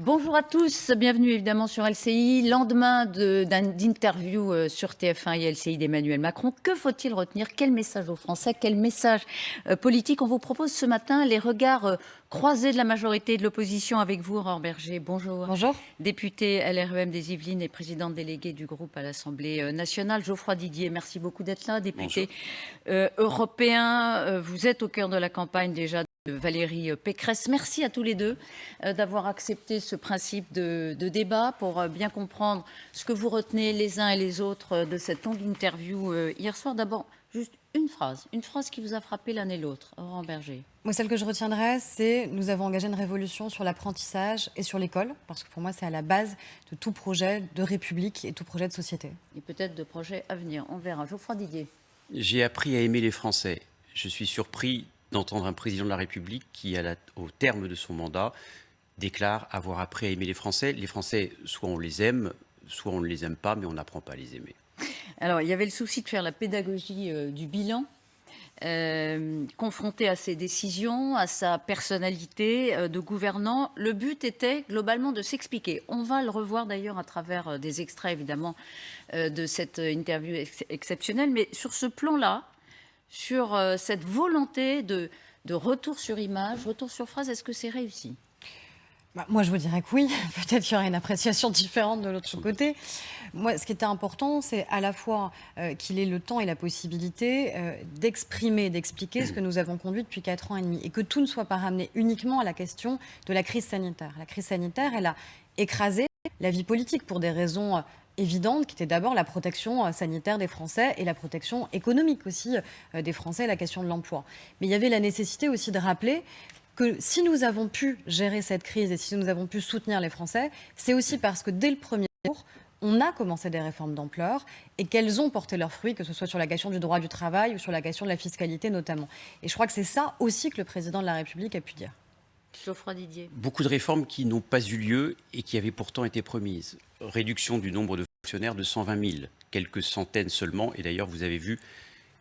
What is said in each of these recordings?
Bonjour à tous, bienvenue évidemment sur LCI. Lendemain d'interview sur TF1 et LCI d'Emmanuel Macron, que faut-il retenir? Quel message aux Français? Quel message politique? On vous propose ce matin les regards croisés de la majorité et de l'opposition avec vous, Aurore Bergé. Bonjour. Bonjour. Députée LREM des Yvelines et présidente déléguée du groupe à l'Assemblée nationale. Geoffroy Didier, merci beaucoup d'être là. Député européen, vous êtes au cœur de la campagne déjà de Valérie Pécresse. Merci à tous les deux d'avoir accepté ce principe de débat pour bien comprendre ce que vous retenez les uns et les autres de cette longue interview hier soir. D'abord, juste une phrase qui vous a frappé l'un et l'autre. Aurore Bergé. Moi, celle que je retiendrai, c'est nous avons engagé une révolution sur l'apprentissage et sur l'école, parce que pour moi, c'est à la base de tout projet de République et tout projet de société. Et peut-être de projets à venir. On verra. Geoffroy Didier. J'ai appris à aimer les Français. Je suis surpris d'entendre un président de la République qui, au terme de son mandat, déclare avoir appris à aimer les Français. Les Français, soit on les aime, soit on ne les aime pas, mais on n'apprend pas à les aimer. Alors, il y avait le souci de faire la pédagogie du bilan, confronté à ses décisions, à sa personnalité de gouvernant. Le but était globalement de s'expliquer. On va le revoir d'ailleurs à travers des extraits, évidemment, de cette interview exceptionnelle. Mais sur ce plan-là, sur cette volonté de retour sur image, retour sur phrase, est-ce que c'est réussi? Moi, je vous dirais que oui. Peut-être qu'il y aurait une appréciation différente de l'autre côté. Moi, ce qui était important, c'est à la fois qu'il ait le temps et la possibilité d'exprimer, d'expliquer ce que nous avons conduit depuis 4 ans et demi. Et que tout ne soit pas ramené uniquement à la question de la crise sanitaire. La crise sanitaire, elle a écrasé la vie politique pour des raisons évidente, qui était d'abord la protection sanitaire des Français et la protection économique aussi des Français, la question de l'emploi. Mais il y avait la nécessité aussi de rappeler que si nous avons pu gérer cette crise et si nous avons pu soutenir les Français, c'est aussi parce que dès le premier jour, on a commencé des réformes d'ampleur et qu'elles ont porté leurs fruits, que ce soit sur la question du droit du travail ou sur la question de la fiscalité notamment. Et je crois que c'est ça aussi que le président de la République a pu dire. Geoffroy Didier. Beaucoup de réformes qui n'ont pas eu lieu et qui avaient pourtant été promises. Réduction du nombre de fonctionnaires de 120 000, quelques centaines seulement. Et d'ailleurs, vous avez vu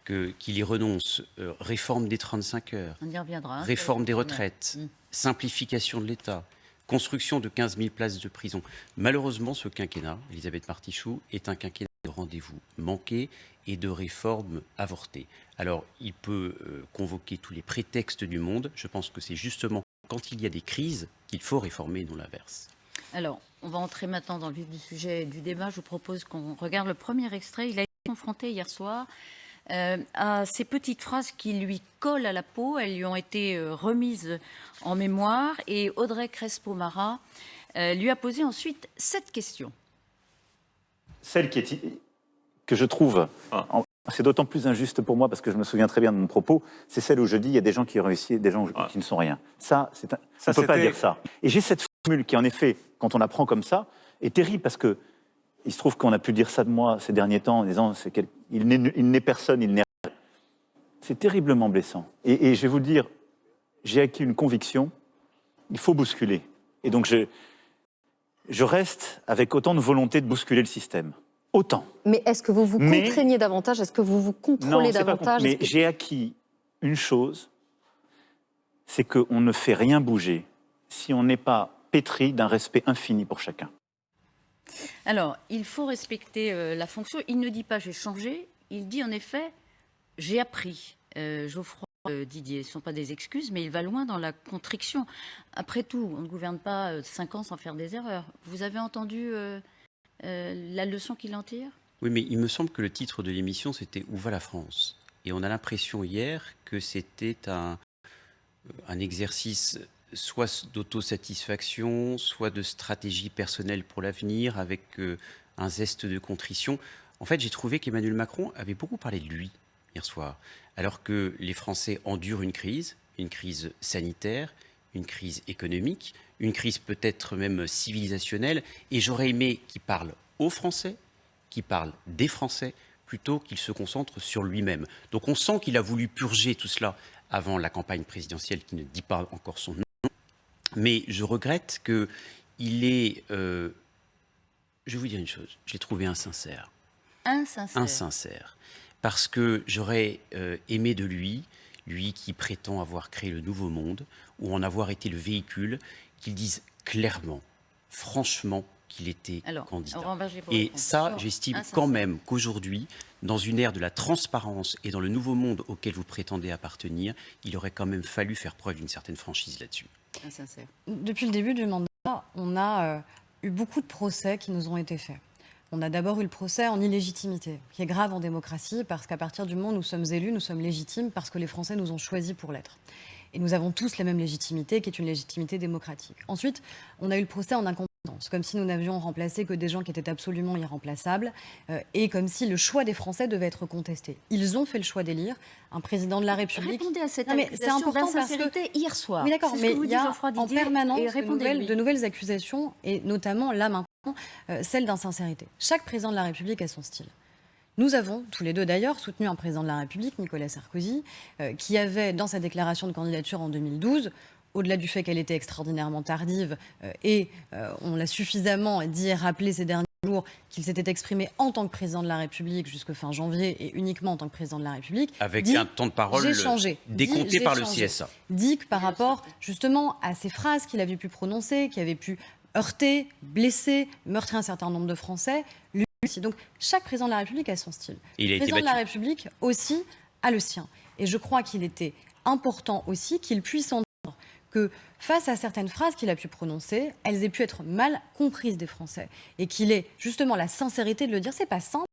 qu'il y renonce. Réforme des 35 heures. On y reviendra. Réforme des retraites. Simplification de l'État. Construction de 15 000 places de prison. Malheureusement, ce quinquennat, Elisabeth Martichoux, est un quinquennat de rendez-vous manqués et de réformes avortées. Alors, il peut convoquer tous les prétextes du monde. Je pense que c'est justement quand il y a des crises qu'il faut réformer, non l'inverse. Alors, on va entrer maintenant dans le vif du sujet du débat. Je vous propose qu'on regarde le premier extrait. Il a été confronté hier soir à ces petites phrases qui lui collent à la peau. Elles lui ont été remises en mémoire. Et Audrey Crespo-Mara lui a posé ensuite cette question. Celle que je trouve, c'est d'autant plus injuste pour moi parce que je me souviens très bien de mon propos, c'est celle où je dis il y a des gens qui ont réussi et des gens qui ne sont rien. Ça, on ne peut pas dire ça. Et j'ai cette formule qui, en effet, quand on apprend comme ça, est terrible parce que il se trouve qu'on a pu dire ça de moi ces derniers temps en disant il n'est personne, il n'est rien. C'est terriblement blessant. Et je vais vous le dire, j'ai acquis une conviction, il faut bousculer. Et donc je reste avec autant de volonté de bousculer le système. Autant. Mais est-ce que vous vous contraignez davantage? Est-ce que vous vous contrôlez davantage? Mais j'ai acquis une chose, c'est qu'on ne fait rien bouger si on n'est pas pétri d'un respect infini pour chacun. Alors, il faut respecter la fonction. Il ne dit pas « j'ai changé », il dit en effet « j'ai appris ». Geoffroy Didier, ce ne sont pas des excuses, mais il va loin dans la contriction. Après tout, on ne gouverne pas 5 ans sans faire des erreurs. Vous avez entendu la leçon qu'il en tire? Oui, mais il me semble que le titre de l'émission, c'était « Où va la France ?» Et on a l'impression hier que c'était un exercice soit d'autosatisfaction, soit de stratégie personnelle pour l'avenir, avec un zeste de contrition. En fait, j'ai trouvé qu'Emmanuel Macron avait beaucoup parlé de lui hier soir, alors que les Français endurent une crise sanitaire, une crise économique, une crise peut-être même civilisationnelle, et j'aurais aimé qu'il parle aux Français, qu'il parle des Français, plutôt qu'il se concentre sur lui-même. Donc on sent qu'il a voulu purger tout cela avant la campagne présidentielle qui ne dit pas encore son nom. Mais je regrette qu'il est... je vais vous dire une chose, je l'ai trouvé insincère. Insincère. Parce que j'aurais aimé de lui qui prétend avoir créé le nouveau monde, ou en avoir été le véhicule, qu'il dise clairement franchement qu'il était Alors, candidat. Ramberger pour Et répondre. ça, j'estime quand même qu'aujourd'hui, dans une ère de la transparence et dans le nouveau monde auquel vous prétendez appartenir, il aurait quand même fallu faire preuve d'une certaine franchise là-dessus. Insincère. Depuis le début du mandat, on a eu beaucoup de procès qui nous ont été faits. On a d'abord eu le procès en illégitimité, qui est grave en démocratie, parce qu'à partir du moment où nous sommes élus, nous sommes légitimes parce que les Français nous ont choisis pour l'être. Et nous avons tous la même légitimité, qui est une légitimité démocratique. Ensuite, on a eu le procès en incompétence, comme si nous n'avions remplacé que des gens qui étaient absolument irremplaçables, et comme si le choix des Français devait être contesté. Ils ont fait le choix d'élire un président de la République. Répondez à cette Non, mais c'est important parce d'insincérité hier soir. Oui, d'accord, C'est ce mais que vous il dit y a Geoffroy en Didier, permanence et répondez-lui. de nouvelles accusations, et notamment là maintenant, celle d'insincérité. Chaque président de la République a son style. Nous avons, tous les deux d'ailleurs, soutenu un président de la République, Nicolas Sarkozy, qui avait, dans sa déclaration de candidature en 2012, au-delà du fait qu'elle était extraordinairement tardive, on l'a suffisamment dit et rappelé ces derniers jours, qu'il s'était exprimé en tant que président de la République jusqu'à fin janvier et uniquement en tant que président de la République. Avec dit, un temps de parole j'ai changé, décompté par le CSA. Dit que par rapport justement à ces phrases qu'il avait pu prononcer, qui avaient pu heurter, blesser, meurtrir un certain nombre de Français, lui aussi. Donc chaque président de la République a son style. Et il a Le été président de la battu. République aussi a le sien. Et je crois qu'il était important aussi qu'il puisse entendre que face à certaines phrases qu'il a pu prononcer, elles aient pu être mal comprises des Français. Et qu'il ait justement la sincérité de le dire. C'est pas simple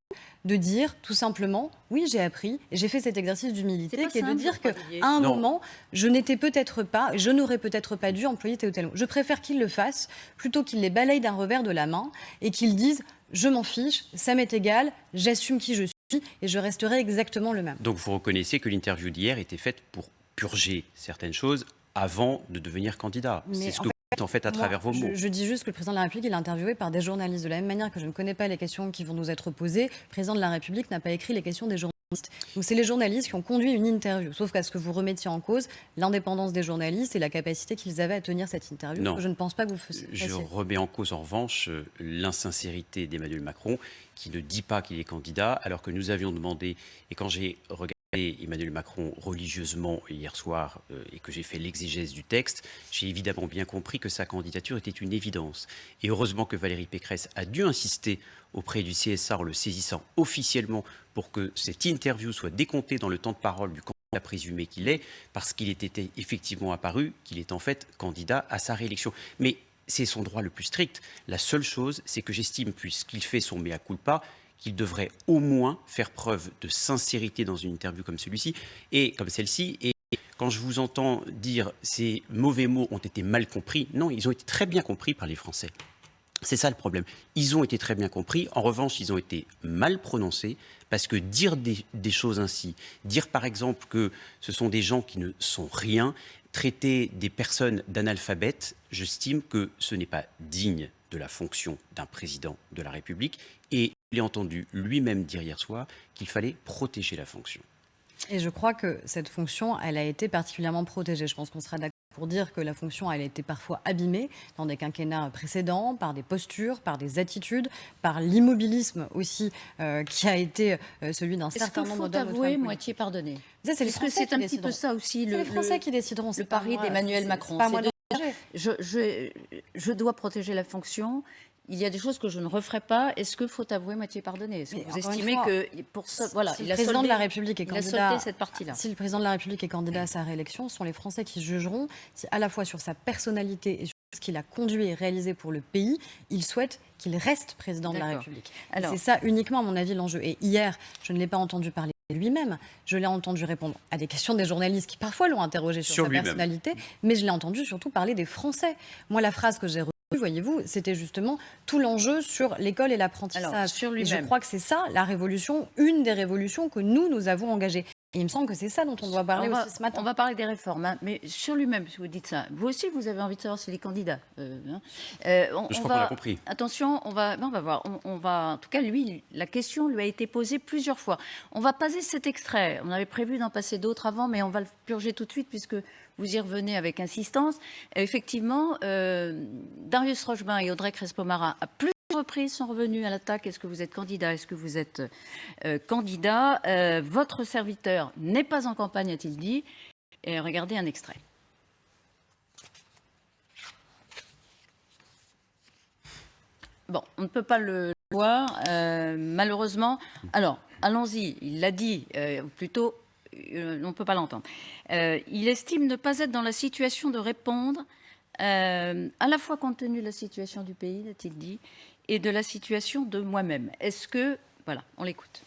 de dire tout simplement, oui, j'ai appris, et j'ai fait cet exercice d'humilité, C'est pas qui est de simple, dire Geoffroy qu'à Didier. un Non. moment, je n'étais peut-être pas, je n'aurais peut-être pas dû employer tel ou tel mot. Je préfère qu'il le fasse, plutôt qu'il les balaye d'un revers de la main, et qu'il dise, je m'en fiche, ça m'est égal, j'assume qui je suis, et je resterai exactement le même. Donc vous reconnaissez que l'interview d'hier était faite pour purger certaines choses avant de devenir candidat. Mais C'est ce en que vous dites en fait à Moi, travers vos mots. Je dis juste que le président de la République, il est interviewé par des journalistes. De la même manière que je ne connais pas les questions qui vont nous être posées, le président de la République n'a pas écrit les questions des journalistes. Donc c'est les journalistes qui ont conduit une interview. Sauf qu'à ce que vous remettiez en cause l'indépendance des journalistes et la capacité qu'ils avaient à tenir cette interview. Non. Je ne pense pas que vous fassiez. Je remets en cause en revanche l'insincérité d'Emmanuel Macron qui ne dit pas qu'il est candidat alors que nous avions demandé, et quand j'ai regardé Emmanuel Macron religieusement hier soir et que j'ai fait l'exégèse du texte, j'ai évidemment bien compris que sa candidature était une évidence. Et heureusement que Valérie Pécresse a dû insister auprès du CSA en le saisissant officiellement pour que cette interview soit décomptée dans le temps de parole du candidat présumé qu'il est, parce qu'il était effectivement apparu qu'il est en fait candidat à sa réélection. Mais c'est son droit le plus strict. La seule chose, c'est que j'estime, puisqu'il fait son mea culpa, qu'il devrait au moins faire preuve de sincérité dans une interview comme celui-ci et comme celle-ci. Et quand je vous entends dire ces mauvais mots ont été mal compris, non, ils ont été très bien compris par les Français. C'est ça le problème. Ils ont été très bien compris. En revanche, ils ont été mal prononcés parce que dire des choses ainsi, dire par exemple que ce sont des gens qui ne sont rien, traiter des personnes d'analphabètes, j'estime que ce n'est pas digne de la fonction d'un président de la République. Et il a entendu lui-même dire hier soir qu'il fallait protéger la fonction. Et je crois que cette fonction, elle a été particulièrement protégée. Je pense qu'on sera d'accord pour dire que la fonction, elle a été parfois abîmée dans des quinquennats précédents, par des postures, par des attitudes, par l'immobilisme aussi, qui a été celui d'un certain nombre d'hommes. Est-ce qu'il faut avouer moitié pardonné? Ça, c'est les Est-ce que Français c'est un qui petit peu décideront. ça aussi C'est les Français qui décideront. le pari d'Emmanuel Macron? Pas moi C'est de dire, je dois protéger la fonction. Il y a des choses que je ne referai pas. Est-ce qu'il faut avouer moitié pardonné? Est-ce que vous estimez que pour ça, voilà, si il le a président soldé, de la République est il a candidat, soldé cette partie-là. si le président de la République est candidat à sa réélection, ce sont les Français qui jugeront si, à la fois sur sa personnalité et sur ce qu'il a conduit et réalisé pour le pays, ils souhaitent qu'il reste président de la République. C'est ça uniquement, à mon avis, l'enjeu. Et hier, je ne l'ai pas entendu parler lui-même. Je l'ai entendu répondre à des questions des journalistes qui parfois l'ont interrogé sur sa personnalité, mais je l'ai entendu surtout parler des Français. Moi, la phrase que j'ai voyez-vous, c'était justement tout l'enjeu sur l'école et l'apprentissage. Et je crois que c'est ça, la révolution, une des révolutions que nous avons engagées. Et il me semble que c'est ça dont on doit parler aussi ce matin. On va parler des réformes, hein, mais sur lui-même, si vous dites ça, vous aussi, vous avez envie de savoir s'il est candidat. Je crois qu'on a compris. Attention, on va voir. En tout cas, lui, la question lui a été posée plusieurs fois. On va passer cet extrait. On avait prévu d'en passer d'autres avant, mais on va le purger tout de suite puisque vous y revenez avec insistance. Effectivement, Darius Rochebin et Audrey Crespo-Mara, à plusieurs reprises, sont revenus à l'attaque. Est-ce que vous êtes candidat? Est-ce que vous êtes candidat? Votre serviteur n'est pas en campagne, a-t-il dit. Et regardez un extrait. Bon, on ne peut pas le voir, malheureusement. Alors, allons-y, il l'a dit, plutôt, on ne peut pas l'entendre. Il estime ne pas être dans la situation de répondre, à la fois compte tenu de la situation du pays, a-t-il dit, et de la situation de moi-même. Est-ce que... Voilà, on l'écoute.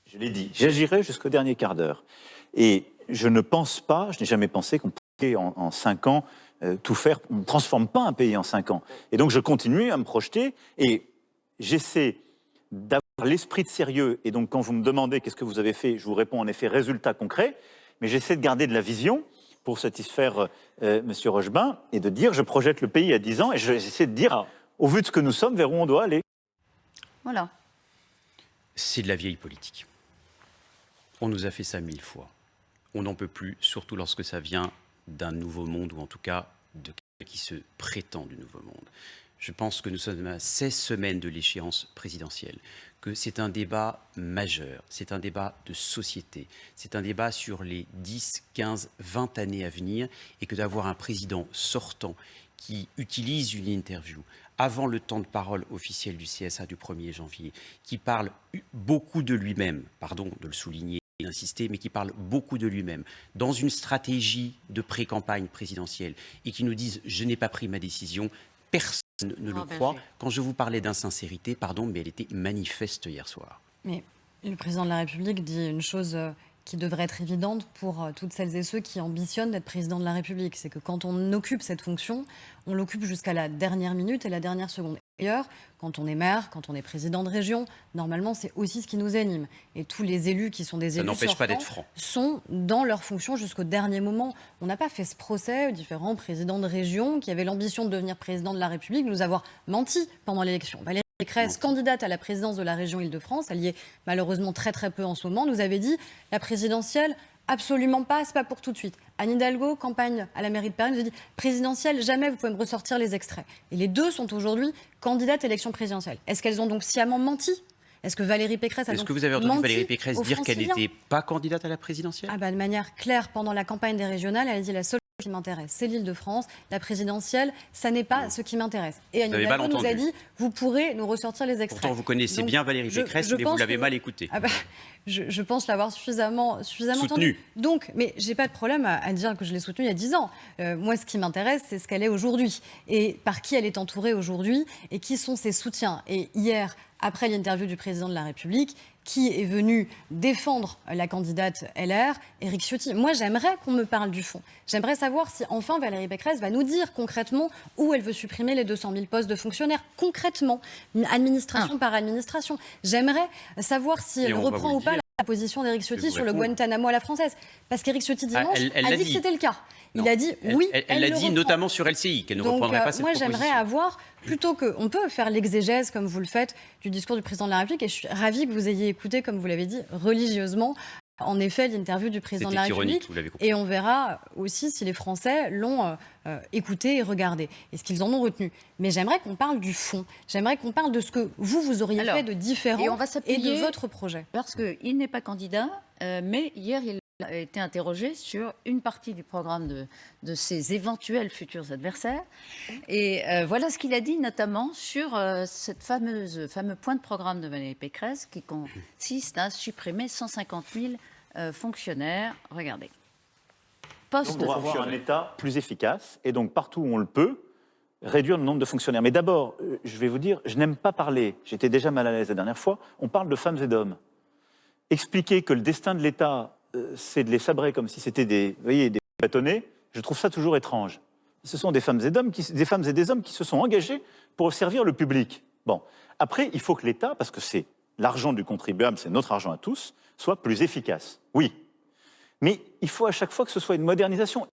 Je l'ai dit, j'agirai jusqu'au dernier quart d'heure. Et je ne pense pas, je n'ai jamais pensé qu'on pouvait en 5 ans tout faire. On ne transforme pas un pays en 5 ans. Et donc je continue à me projeter et j'essaie d'avoir l'esprit de sérieux. Et donc quand vous me demandez qu'est-ce que vous avez fait, je vous réponds en effet résultat concret. Mais j'essaie de garder de la vision pour satisfaire M. Rochebin et de dire je projette le pays à 10 ans et j'essaie de dire, au vu de ce que nous sommes, vers où on doit aller. Voilà. C'est de la vieille politique. On nous a fait ça 1000 fois. On n'en peut plus, surtout lorsque ça vient d'un nouveau monde, ou en tout cas de quelqu'un qui se prétend du nouveau monde. Je pense que nous sommes à 16 semaines de l'échéance présidentielle, que c'est un débat majeur, c'est un débat de société, c'est un débat sur les 10, 15, 20 années à venir, et que d'avoir un président sortant qui utilise une interview avant le temps de parole officiel du CSA du 1er janvier, qui parle beaucoup de lui-même, pardon de le souligner et d'insister, mais qui parle beaucoup de lui-même, dans une stratégie de pré-campagne présidentielle, et qui nous dise « je n'ai pas pris ma décision », personne ne le croit. Quand je vous parlais d'insincérité, pardon, mais elle était manifeste hier soir. Mais le président de la République dit une chose qui devrait être évidente pour toutes celles et ceux qui ambitionnent d'être président de la République. C'est que quand on occupe cette fonction, on l'occupe jusqu'à la dernière minute et la dernière seconde. D'ailleurs, quand on est maire, quand on est président de région, normalement, c'est aussi ce qui nous anime. Et tous les élus qui sont des élus n'empêche pas d'être sortants franc. sont dans leur fonction jusqu'au dernier moment. On n'a pas fait ce procès aux différents présidents de région qui avaient l'ambition de devenir président de la République, de nous avoir menti pendant l'élection. Valérie Pécresse, candidate à la présidence de la région Île-de-France, elle y est malheureusement très très peu en ce moment, nous avait dit la présidentielle, absolument pas, c'est pas pour tout de suite. Anne Hidalgo, campagne à la mairie de Paris, nous a dit présidentielle, jamais vous pouvez me ressortir les extraits. Et les deux sont aujourd'hui candidates à l'élection présidentielle. Est-ce qu'elles ont donc sciemment menti ? Est-ce que Valérie Pécresse a Est-ce donc que vous avez entendu menti Valérie Pécresse aux dire qu'elle Franciliens ? n'était pas candidate à la présidentielle ? De manière claire, pendant la campagne des régionales, elle a dit la seule chose qui m'intéresse, c'est l'Île-de-France. La présidentielle, ça n'est pas ce qui m'intéresse. Et Anne Hidalgo nous a dit, vous pourrez nous ressortir les extraits. Pourtant, vous connaissez bien Valérie Pécresse, mais vous l'avez mal écoutée. Je pense l'avoir suffisamment entendu. Donc, mais j'ai pas de problème à dire que je l'ai soutenue il y a 10 ans. Moi, ce qui m'intéresse, c'est ce qu'elle est aujourd'hui. Et par qui elle est entourée aujourd'hui et qui sont ses soutiens. Et hier, après l'interview du président de la République, qui est venu défendre la candidate LR, Éric Ciotti. Moi, j'aimerais qu'on me parle du fond. J'aimerais savoir si, enfin, Valérie Pécresse va nous dire concrètement où elle veut supprimer les 200 000 postes de fonctionnaires. Concrètement, administration par administration. J'aimerais savoir si elle reprend ou pas la position d'Éric Ciotti sur le Guantanamo à la française. Parce qu'Éric Ciotti, dimanche, a dit que c'était le cas. Il a dit oui, elle l'a dit notamment sur LCI, qu'elle ne reprendrait pas cette proposition. Moi, j'aimerais avoir, plutôt que... On peut faire l'exégèse, comme vous le faites, du discours du président de la République, et je suis ravie que vous ayez écouté, comme vous l'avez dit, religieusement, en effet, l'interview du président de la République. Et on verra aussi si les Français l'ont écouté et regardé, et ce qu'ils en ont retenu. Mais j'aimerais qu'on parle du fond. J'aimerais qu'on parle de ce que vous auriez fait de différent et de votre projet. Parce qu'il n'est pas candidat, mais hier, il a été interrogé sur une partie du programme de ses éventuels futurs adversaires. Et voilà ce qu'il a dit, notamment sur cette fameux point de programme de Valérie Pécresse qui consiste à supprimer 150 000 fonctionnaires. Regardez. Donc, pour avoir un État plus efficace et donc partout où on le peut, réduire le nombre de fonctionnaires. Mais d'abord, je vais vous dire, je n'aime pas parler, j'étais déjà mal à l'aise la dernière fois, on parle de femmes et d'hommes. Expliquer que le destin de l'État, c'est de les sabrer comme si c'était des bâtonnets, je trouve ça toujours étrange. Ce sont des femmes et des hommes qui se sont engagés pour servir le public. Bon, après, il faut que l'État, parce que c'est l'argent du contribuable, c'est notre argent à tous, soit plus efficace. Oui. Mais il faut à chaque fois que ce soit une modernisation.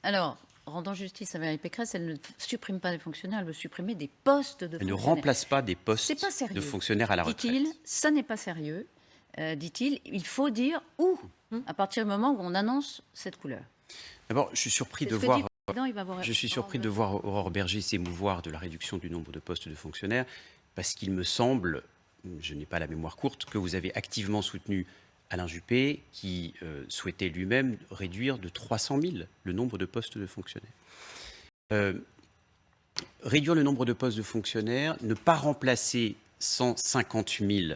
Alors, rendant justice à Valérie Pécresse, elle ne supprime pas des fonctionnaires, elle veut supprimer des postes de fonctionnaires. Elle ne remplace pas des postes de fonctionnaires à la retraite. Dit-il, ça n'est pas sérieux. Dit-il, il faut dire où, à partir du moment où on annonce cette couleur. D'abord, je suis surpris de voir Aurore Bergé s'émouvoir de la réduction du nombre de postes de fonctionnaires, parce qu'il me semble, je n'ai pas la mémoire courte, que vous avez activement soutenu Alain Juppé, qui souhaitait lui-même réduire de 300 000 le nombre de postes de fonctionnaires. Réduire le nombre de postes de fonctionnaires, ne pas remplacer 150 000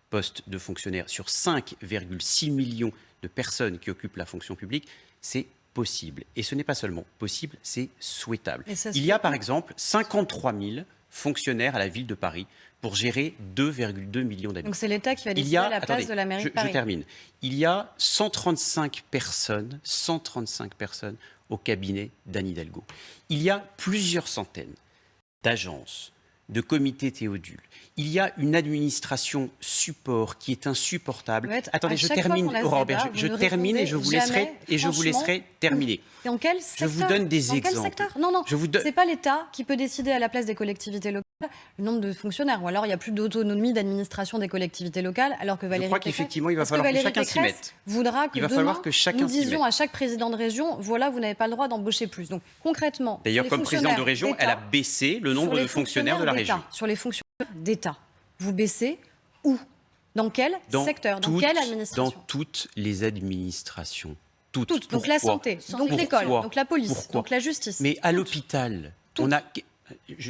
postes de fonctionnaires sur 5,6 millions de personnes qui occupent la fonction publique, c'est possible. Et ce n'est pas seulement possible, c'est souhaitable. Il y a par exemple 53 000 fonctionnaires à la ville de Paris pour gérer 2,2 millions d'habitants. Donc c'est l'État qui va décider à la place de la mairie de Paris. Je termine. Il y a 135 personnes au cabinet d'Anne Hidalgo. Il y a plusieurs centaines d'agences, de comités Théodule. Il y a une administration support qui est insupportable. Attendez, je termine, Aurore Berger. Je termine et je vous laisserai terminer. Dans quel secteur? Je vous donne des exemples. Non, c'est pas l'État qui peut décider à la place des collectivités locales le nombre de fonctionnaires. Ou alors il n'y a plus d'autonomie d'administration des collectivités locales, alors que Valérie Pécresse... Je crois qu'effectivement, il va falloir que chacun s'y mette. Voudra que nous disions à chaque président de région, voilà, vous n'avez pas le droit d'embaucher plus. Donc concrètement... D'ailleurs, comme présidente de région, elle a baissé le nombre de fonctionnaires de la région. Sur les fonctionnaires d'État, vous baissez où? Dans quel secteur? Dans quelle administration? Dans toutes les administrations. Toutes. Donc la santé, donc l'école, donc la police, donc la justice. Mais à l'hôpital, on a...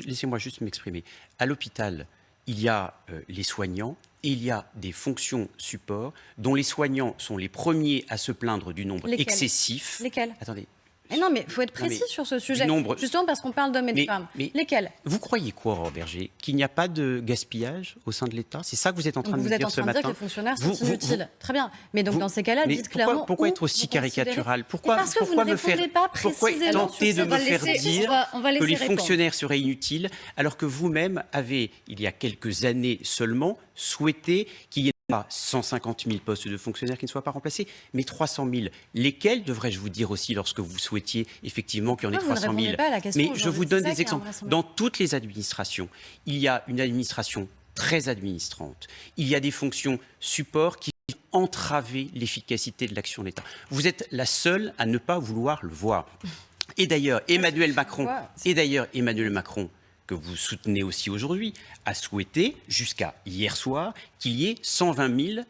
Laissez-moi juste m'exprimer. À l'hôpital, il y a les soignants et il y a des fonctions support dont les soignants sont les premiers à se plaindre du nombre excessif. Lesquels? Attendez. Mais non, mais il faut être précis sur ce sujet. Justement parce qu'on parle d'hommes et de femmes. Lesquels? Vous croyez quoi, Aurore Berger? Qu'il n'y a pas de gaspillage au sein de l'État? C'est ça que vous êtes en train de me dire ce matin? Vous êtes en train de dire que les fonctionnaires sont inutiles. Très bien. Mais donc dans ces cas-là, dites clairement. Pourquoi être aussi caricatural? Pourquoi tenter de me faire dire que les fonctionnaires seraient inutiles alors que vous-même avez, il y a quelques années seulement, souhaité qu'il y ait pas 150 000 postes de fonctionnaires qui ne soient pas remplacés, mais 300 000. Lesquels, devrais-je vous dire aussi, lorsque vous souhaitiez effectivement qu'il y en ait 300 000? Mais je vous donne des exemples. Dans toutes les administrations, il y a une administration très administrante. Il y a des fonctions support qui entraver l'efficacité de l'action de l'État. Vous êtes la seule à ne pas vouloir le voir. Et d'ailleurs, Emmanuel Macron, que vous soutenez aussi aujourd'hui, a souhaité, jusqu'à hier soir, qu'il y ait 120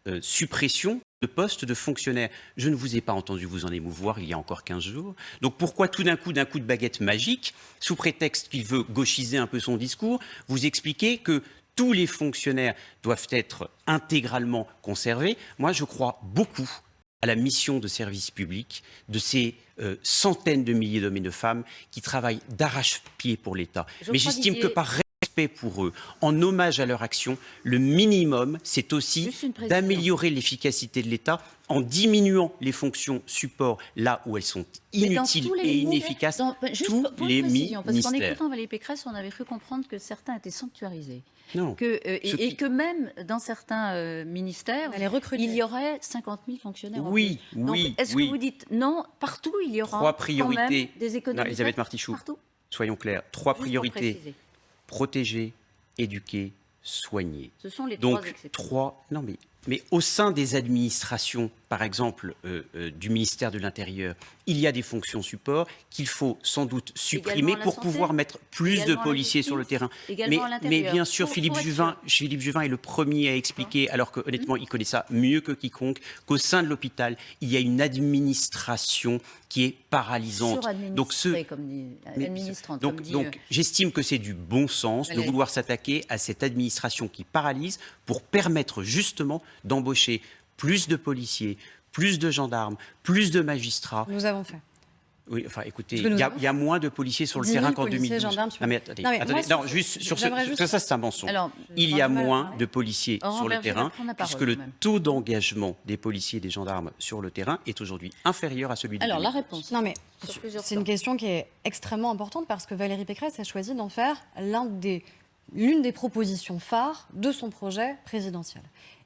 000 suppressions de postes de fonctionnaires. Je ne vous ai pas entendu vous en émouvoir il y a encore 15 jours. Donc pourquoi tout d'un coup de baguette magique, sous prétexte qu'il veut gauchiser un peu son discours, vous expliquez que tous les fonctionnaires doivent être intégralement conservés? Moi, je crois beaucoup à la mission de service public de ces centaines de milliers d'hommes et de femmes qui travaillent d'arrache-pied pour l'État. Mais j'estime que par respect pour eux, en hommage à leur action, le minimum, c'est aussi d'améliorer l'efficacité de l'État en diminuant les fonctions support là où elles sont inutiles et inefficaces. Tous les ministères. Parce qu'en écoutant Valérie Pécresse, on avait cru comprendre que certains étaient sanctuarisés. Non. Et que même dans certains ministères, il y aurait 50 000 fonctionnaires. Oui. Est-ce que vous dites non, partout il y aura 3 priorités. Quand même des économies? Elisabeth Martichoux, soyons clairs. 3 priorités. Protéger, éduquer, soigner. Ce sont les donc, trois exceptions. Mais au sein des administrations, par exemple du ministère de l'Intérieur, il y a des fonctions support qu'il faut sans doute supprimer pour pouvoir mettre plus de policiers sur le terrain. Mais bien sûr, Philippe Juvin est le premier à expliquer, alors que honnêtement, il connaît ça mieux que quiconque, qu'au sein de l'hôpital, il y a une administration qui est paralysante. Donc, j'estime que c'est du bon sens de vouloir s'attaquer à cette administration qui paralyse pour permettre justement d'embaucher plus de policiers, plus de gendarmes, plus de magistrats. Nous avons fait. Oui, enfin, écoutez, il y a moins de policiers sur le terrain qu'en 2012. Non, mais attendez, juste sur ça, c'est un mensonge. Alors, il y a moins de policiers sur le terrain, puisque le taux d'engagement des policiers et des gendarmes sur le terrain est aujourd'hui inférieur à celui de 2012. Alors, la réponse. Non, mais c'est une question qui est extrêmement importante parce que Valérie Pécresse a choisi d'en faire l'une des propositions phares de son projet présidentiel.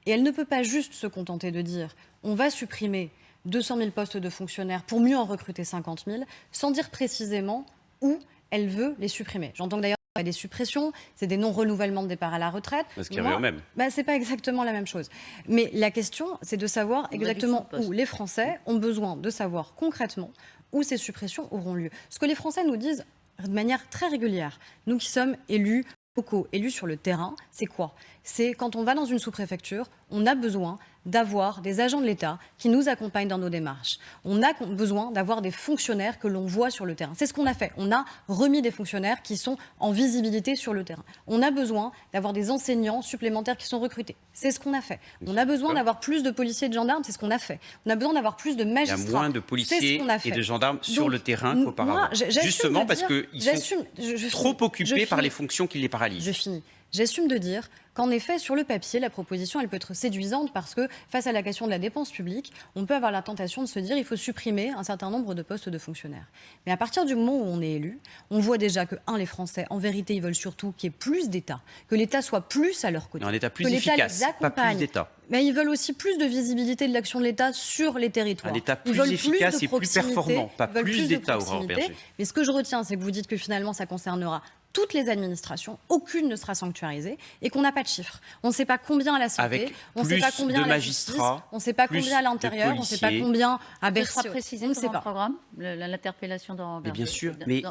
Et elle ne peut pas juste se contenter de dire on va supprimer 200 000 postes de fonctionnaires pour mieux en recruter 50 000, sans dire précisément où elle veut les supprimer. J'entends que d'ailleurs il y a des suppressions, c'est des non-renouvellements de départ à la retraite. Parce qu'il y revient au même. C'est pas exactement la même chose. Mais la question, c'est de savoir exactement où les Français ont besoin de savoir concrètement où ces suppressions auront lieu. Ce que les Français nous disent de manière très régulière, nous qui sommes élus locaux, élus sur le terrain, c'est quoi? C'est quand on va dans une sous-préfecture, on a besoin d'avoir des agents de l'État qui nous accompagnent dans nos démarches. On a besoin d'avoir des fonctionnaires que l'on voit sur le terrain. C'est ce qu'on a fait. On a remis des fonctionnaires qui sont en visibilité sur le terrain. On a besoin d'avoir des enseignants supplémentaires qui sont recrutés. C'est ce qu'on a fait. On a besoin d'avoir plus de policiers et de gendarmes. C'est ce qu'on a fait. On a besoin d'avoir plus de magistrats. Il y a moins de policiers et de gendarmes sur le terrain qu'auparavant. Justement parce qu'ils sont trop occupés par les fonctions qui les paralysent. Je finis. J'assume de dire qu'en effet, sur le papier, la proposition, elle peut être séduisante parce que face à la question de la dépense publique, on peut avoir la tentation de se dire qu'il faut supprimer un certain nombre de postes de fonctionnaires. Mais à partir du moment où on est élu, on voit déjà que, les Français, en vérité, ils veulent surtout qu'il y ait plus d'État, que l'État soit plus à leur côté. Un État plus efficace, pas plus d'État. Mais ils veulent aussi plus de visibilité de l'action de l'État sur les territoires. Un État plus efficace et plus performant, pas plus d'État, Aurore Bergé. Mais ce que je retiens, c'est que vous dites que finalement, ça concernera toutes les administrations, aucune ne sera sanctuarisée et qu'on n'a pas de chiffres. On ne sait pas combien à la santé, on ne sait pas combien à la justice, on ne sait pas combien à l'intérieur, on ne sait pas combien à Bercy. Ça sera précisé dans le programme, l'interpellation d'Aurore Bergé. Bien sûr, mais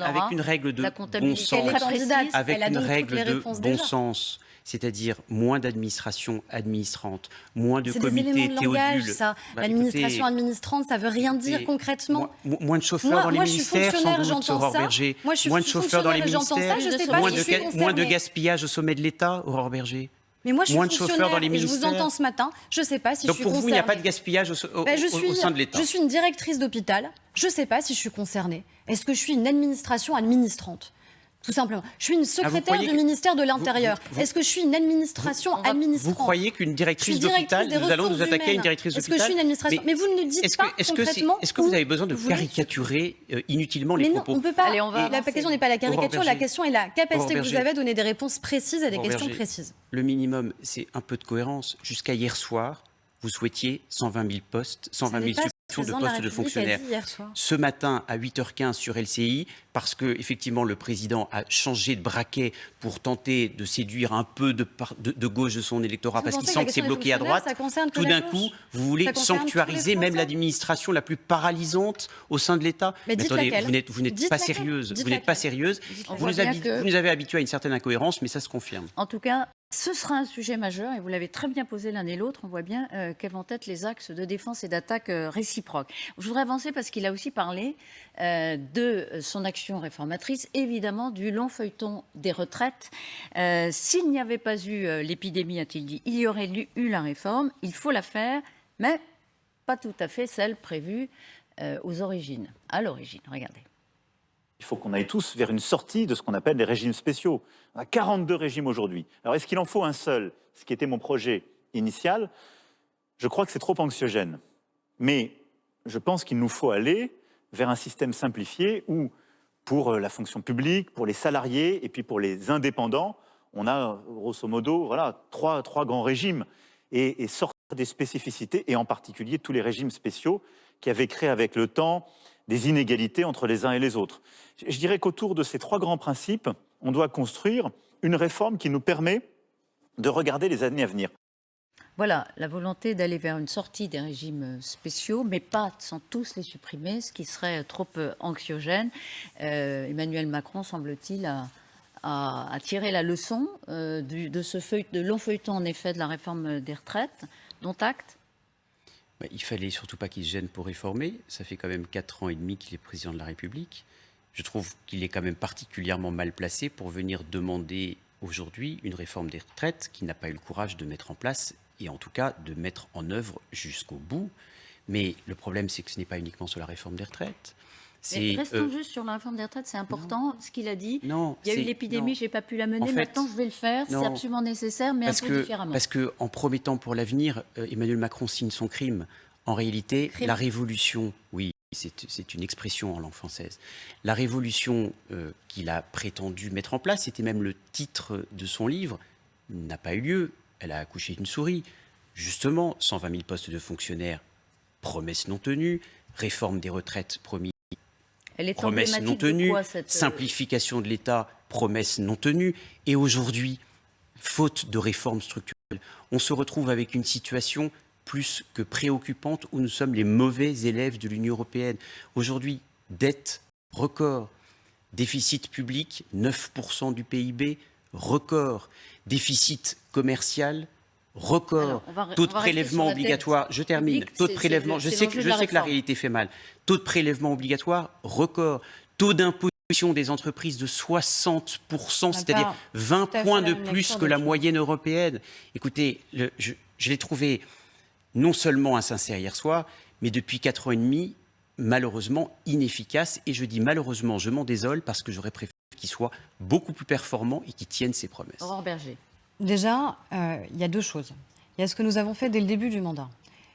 avec une règle de bon sens, avec une règle de bon sens, c'est-à-dire moins d'administration administrante, moins de comités théodules. L'administration administrante, ça ne veut rien dire concrètement. Moins de chauffeurs dans les ministères, sans doute, Aurore Bergé. Moins de chauffeurs dans les ministères, moins de gaspillage au sommet de l'État, Aurore Bergé. Mais moi, je suis moins de chauffeurs dans les ministères. Je vous entends ce matin, je ne sais pas si je suis concernée. Donc pour vous, il n'y a pas de gaspillage au sein de l'État. Je suis une directrice d'hôpital, je ne sais pas si je suis concernée. Est-ce que je suis une administration administrante ? Tout simplement. Je suis une secrétaire du ministère de l'Intérieur. Est-ce que je suis une administration administrante ? Vous croyez qu'une directrice d'hôpital, nous allons nous attaquer à une directrice d'hôpital ? Est-ce que je suis une administration ? Mais vous ne le dites pas concrètement. Est-ce que vous avez besoin de caricaturer inutilement les propos ? Mais non, on ne peut pas. La question n'est pas la caricature, la question est la capacité que vous avez à donner des réponses précises à des questions précises. Le minimum, c'est un peu de cohérence. Jusqu'à hier soir, vous souhaitiez 120 000 postes, 120 000 suppressions de postes de fonctionnaires. Ce matin, à 8h15 sur LCI, parce que effectivement le président a changé de braquet pour tenter de séduire un peu de gauche de son électorat, parce qu'il sent que c'est bloqué à droite, tout d'un coup, vous voulez sanctuariser même l'administration la plus paralysante au sein de l'État. Mais attendez, vous n'êtes pas sérieuse. Vous n'êtes pas sérieuse. Vous nous avez habitués à une certaine incohérence, mais ça se confirme. En tout cas, ce sera un sujet majeur, et vous l'avez très bien posé l'un et l'autre. On voit bien quels vont être les axes de défense et d'attaque réciproques. Je voudrais avancer parce qu'il a aussi parlé de son action réformatrice, évidemment du long feuilleton des retraites. S'il n'y avait pas eu l'épidémie, a-t-il dit, il y aurait eu la réforme. Il faut la faire, mais pas tout à fait celle prévue aux origines. À l'origine, regardez. Il faut qu'on aille tous vers une sortie de ce qu'on appelle les régimes spéciaux. On a 42 régimes aujourd'hui. Alors, est-ce qu'il en faut un seul ? Ce qui était mon projet initial, je crois que c'est trop anxiogène. Mais je pense qu'il nous faut aller vers un système simplifié où, pour la fonction publique, pour les salariés et puis pour les indépendants, on a, grosso modo, voilà, trois grands régimes et sortir des spécificités, et en particulier tous les régimes spéciaux qui avaient créé avec le temps des inégalités entre les uns et les autres. Je dirais qu'autour de ces trois grands principes, on doit construire une réforme qui nous permet de regarder les années à venir. Voilà, la volonté d'aller vers une sortie des régimes spéciaux, mais pas sans tous les supprimer, ce qui serait trop anxiogène. Emmanuel Macron, semble-t-il, a tiré la leçon de ce long feuilleton, en effet, de la réforme des retraites, dont acte. Il fallait surtout pas qu'il se gêne pour réformer. Ça fait quand même 4 ans et demi qu'il est président de la République. Je trouve qu'il est quand même particulièrement mal placé pour venir demander aujourd'hui une réforme des retraites qu'il n'a pas eu le courage de mettre en place, et en tout cas de mettre en œuvre jusqu'au bout. Mais le problème, c'est que ce n'est pas uniquement sur la réforme des retraites. Restons juste sur la réforme des retraites, c'est important ce qu'il a dit. Non, il y a eu l'épidémie, je n'ai pas pu la mener, maintenant je vais le faire, c'est absolument nécessaire, mais un peu différemment. Parce qu'en promettant pour l'avenir, Emmanuel Macron signe son crime. En réalité, la révolution, oui, c'est une expression en langue française, la révolution qu'il a prétendu mettre en place, c'était même le titre de son livre, n'a pas eu lieu. Elle a accouché d'une souris. Justement, 120 000 postes de fonctionnaires, promesse non tenue, réforme des retraites promise. Promesse non tenue, simplification de l'État, promesse non tenue. Et aujourd'hui, faute de réformes structurelles, on se retrouve avec une situation plus que préoccupante où nous sommes les mauvais élèves de l'Union européenne. Aujourd'hui, dette record, déficit public, 9% du PIB, record, déficit commercial, record, Alors, taux de on va rester prélèvement sur la dette obligatoire, je termine, publique, taux de c'est prélèvement, le- je c'est sais l'enjeu que de la la réforme. réalité fait mal, taux de prélèvement obligatoire, record, taux d'imposition des entreprises de 60%, c'est-à-dire 20 tout à fait points la de même plus lecture que des la choses. moyenne européenne. Écoutez, je l'ai trouvé non seulement insincère hier soir, mais depuis 4 ans et demi, malheureusement inefficace. Et je dis malheureusement, je m'en désole parce que j'aurais préféré qu'il soit beaucoup plus performant et qu'il tienne ses promesses. Aurore Berger. Déjà, il y a deux choses. Il y a ce que nous avons fait dès le début du mandat.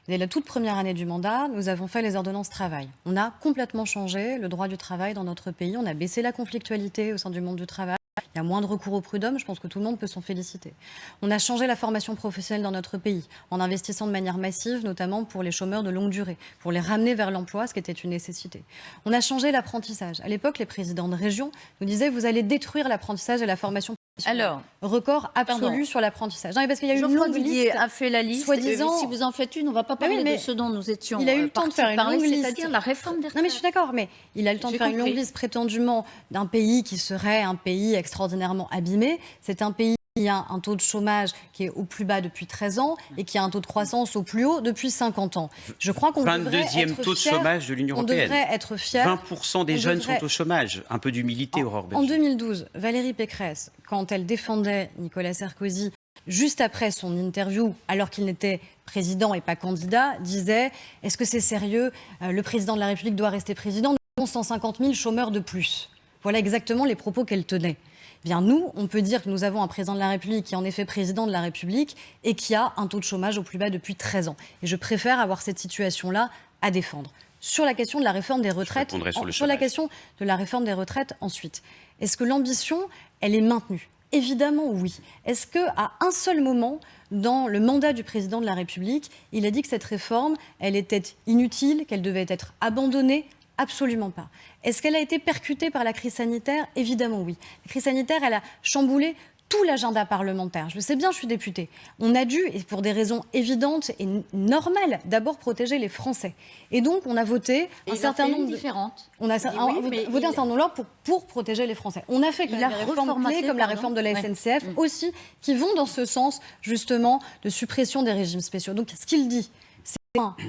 Dès la toute première année du mandat, nous avons fait les ordonnances travail. On a complètement changé le droit du travail dans notre pays. On a baissé la conflictualité au sein du monde du travail. Il y a moins de recours au prud'homme, je pense que tout le monde peut s'en féliciter. On a changé la formation professionnelle dans notre pays, en investissant de manière massive, notamment pour les chômeurs de longue durée, pour les ramener vers l'emploi, ce qui était une nécessité. On a changé l'apprentissage. À l'époque, les présidents de région nous disaient « vous allez détruire l'apprentissage et la formation professionnelle ». Alors, Record absolu pardon. sur l'apprentissage. Non, mais parce qu'il y a eu une Geoffroy longue Didier liste. a fait la liste. soi-disant- Si vous en faites une, on ne va pas Mais oui, parler mais de ce dont nous étions il a eu le temps de faire une parler, longue liste. c'est-à-dire la réforme des retraites. Non mais je suis d'accord, mais il a le temps de J'ai faire une compris. longue liste prétendument d'un pays qui serait un pays extraordinairement abîmé. C'est un pays qui a un taux de chômage qui est au plus bas depuis 13 ans et qui a un taux de croissance au plus haut depuis 50 ans. Je crois qu'on devrait 22e être taux de fiers. chômage de l'Union On européenne. devrait être fiers. 20% des On jeunes devrait- sont au chômage. Un peu d'humilité, Aurore En Berger. 2012, Valérie Pécresse, quand elle défendait Nicolas Sarkozy, juste après son interview, alors qu'il n'était président et pas candidat, disait « Est-ce que c'est sérieux ? Le président de la République doit rester président. Nous avons 150 000 chômeurs de plus. » Voilà exactement les propos qu'elle tenait. Eh bien, nous, on peut dire que nous avons un président de la République qui est en effet président de la République et qui a un taux de chômage au plus bas depuis 13 ans. Et je préfère avoir cette situation-là à défendre. Sur la question de la réforme des retraites, répondrai sur le sur la chômage. question de la réforme des retraites ensuite, est-ce que l'ambition, elle est maintenue ? Évidemment, oui. Est-ce qu'à un seul moment, dans le mandat du président de la République, il a dit que cette réforme, elle était inutile, qu'elle devait être abandonnée ? Absolument pas. Est-ce qu'elle a été percutée par la crise sanitaire ? Évidemment, oui. La crise sanitaire, elle a chamboulé tout l'agenda parlementaire. Je le sais bien, je suis députée. On a dû, et pour des raisons évidentes et normales, d'abord protéger les Français. Et donc, on a voté un certain nombre de... différentes. On a voté un certain nombre pour protéger les Français. On a fait quand Il même a des réformes reformaté, clés comme la pardon. réforme de la Ouais. SNCF aussi, qui vont dans ce sens justement de suppression des régimes spéciaux. Donc ce qu'il dit, c'est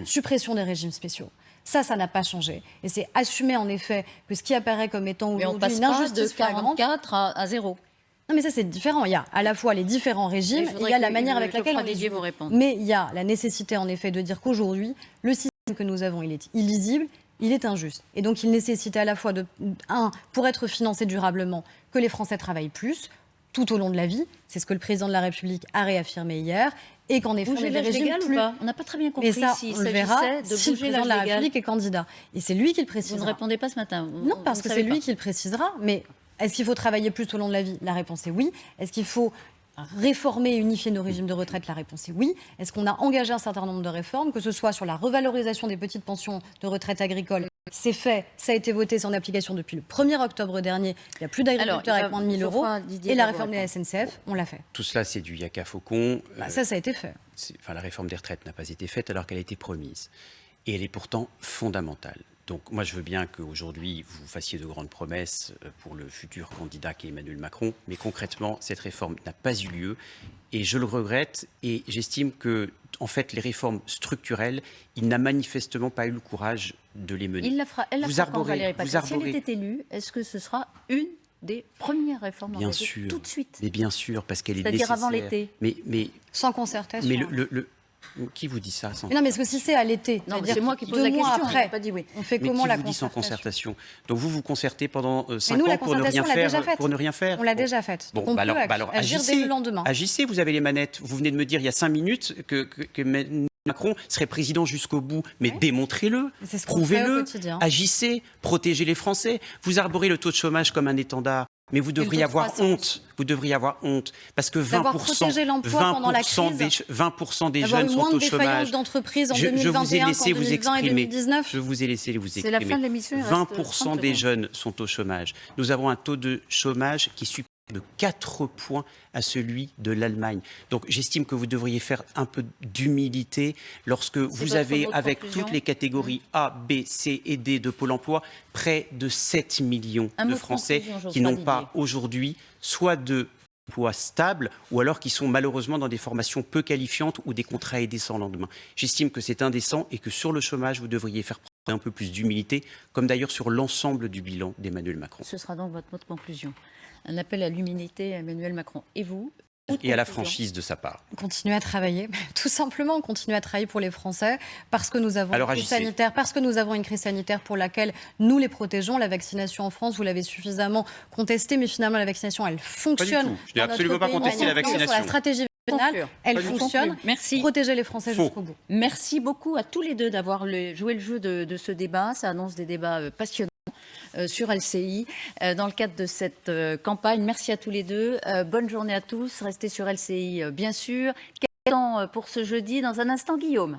suppression des régimes spéciaux. Ça n'a pas changé. Et c'est assumé en effet que ce qui apparaît comme étant Mais on aujourd'hui passe une pas de injustice flagrante. 44 à 0. Non mais ça c'est différent. Il y a à la fois les différents régimes, Et je il voudrais y a la que manière avec laquelle on Geoffroy les Didier joue. vous réponde. Mais il y a la nécessité en effet de dire qu'aujourd'hui, le système que nous avons, il est illisible, il est injuste. Et donc il nécessite à la fois pour être financé durablement, que les Français travaillent plus, tout au long de la vie. C'est ce que le président de la République a réaffirmé hier. Et qu'en effet, on Bouger ait des l'âge régimes légal ou plus... pas ? On n'a pas très bien compris Et ça, s'il on le verra s'agissait de si le bouger président de l'âge la légal. République est candidat. Et c'est lui qui le Vous précisera. ne répondez pas ce matin. Non, parce que c'est lui qui le précisera. Mais est-ce qu'il faut travailler plus au long de la vie ? La réponse est oui. Est-ce qu'il faut réformer et unifier nos régimes de retraite ? La réponse est oui. Est-ce qu'on a engagé un certain nombre de réformes, que ce soit sur la revalorisation des petites pensions de retraite agricole ? C'est fait, ça a été voté, c'est en application depuis le 1er octobre dernier. Il n'y a plus d'agriculteurs avec moins de 1 000 euros. Et la réforme de la SNCF, on l'a fait. Tout cela, c'est du yaka faucon. Ça a été fait. La réforme des retraites n'a pas été faite alors qu'elle a été promise. Et elle est pourtant fondamentale. Donc moi, je veux bien qu'aujourd'hui, vous fassiez de grandes promesses pour le futur candidat qui est Emmanuel Macron, mais concrètement, cette réforme n'a pas eu lieu. Et je le regrette, et j'estime que, en fait, les réformes structurelles, il n'a manifestement pas eu le courage de les mener. Elle la fera quand Valérie Pécresse. Si elle était élue, est-ce que ce sera une des premières réformes Bien engagées sûr, tout de suite ? mais bien sûr, parce qu'elle est nécessaire. C'est-à-dire avant l'été. Mais Sans concertation. qui vous dit ça sans... Mais non, mais est-ce que si c'est à l'été, Non, c'est-à-dire c'est moi qui pose 2 la mois question. après, J'ai pas dit oui. on fait Mais comment qui la vous dit sans concertation ? Donc vous concertez pendant 5 nous, la ans pour ne rien concertation, on l'a déjà faire, faite. pour ne rien faire. On l'a Bon. déjà faite. Bon, Donc on bah peut alors agir dès le lendemain. Agissez, vous avez les manettes. Vous venez de me dire il y a 5 minutes que Macron serait président jusqu'au bout, mais Oui. démontrez-le, C'est ce qu'on fait au prouvez-le, quotidien. agissez, protégez les Français. Vous arborez le taux de chômage comme un étendard. Mais vous devriez taux de avoir croissance. honte. Vous devriez avoir honte. Parce que D'avoir protégé l'emploi pendant la crise, 20% des D'avoir jeunes eu sont moins au de défaillances chômage. d'entreprises en Je vous ai 2021 laissé qu'en vous 2020 et exprimer. 2019. Je vous ai laissé vous exprimer. C'est la fin de l'émission. il reste 20% 30 des secondes. jeunes sont au chômage. Nous avons un taux de chômage qui est supérieur de 4 points à celui de l'Allemagne. Donc j'estime que vous devriez faire un peu d'humilité lorsque vous votre avez, mot de avec conclusion toutes les catégories A, B, C et D de Pôle emploi, près de 7 millions Un mot de de Français conclusion, qui Geoffroy n'ont pas Didier. aujourd'hui soit de emploi stable ou alors qui sont malheureusement dans des formations peu qualifiantes ou des contrats aidés sans lendemain. J'estime que c'est indécent et que sur le chômage, vous devriez faire preuve un peu plus d'humilité, comme d'ailleurs sur l'ensemble du bilan d'Emmanuel Macron. Ce sera donc votre mot de conclusion. Un appel à l'humilité à Emmanuel Macron. Et vous ? Et à la franchise de sa part. Continuer à travailler, tout simplement continuer à travailler pour les Français, parce que nous avons une crise sanitaire, parce que nous avons une crise sanitaire pour laquelle nous les protégeons. La vaccination en France, vous l'avez suffisamment contestée, mais finalement la vaccination, elle fonctionne. Pas du tout. Je n'ai absolument pas contesté la vaccination. Sur la stratégie vaccinale, elle fonctionne. Merci. Protéger les Français jusqu'au bout. Merci beaucoup à tous les deux d'avoir joué le jeu de ce débat. Ça annonce des débats passionnants sur LCI dans le cadre de cette campagne. Merci à tous les deux. Bonne journée à tous. Restez sur LCI, bien sûr. Quel temps pour ce jeudi? Dans un instant, Guillaume.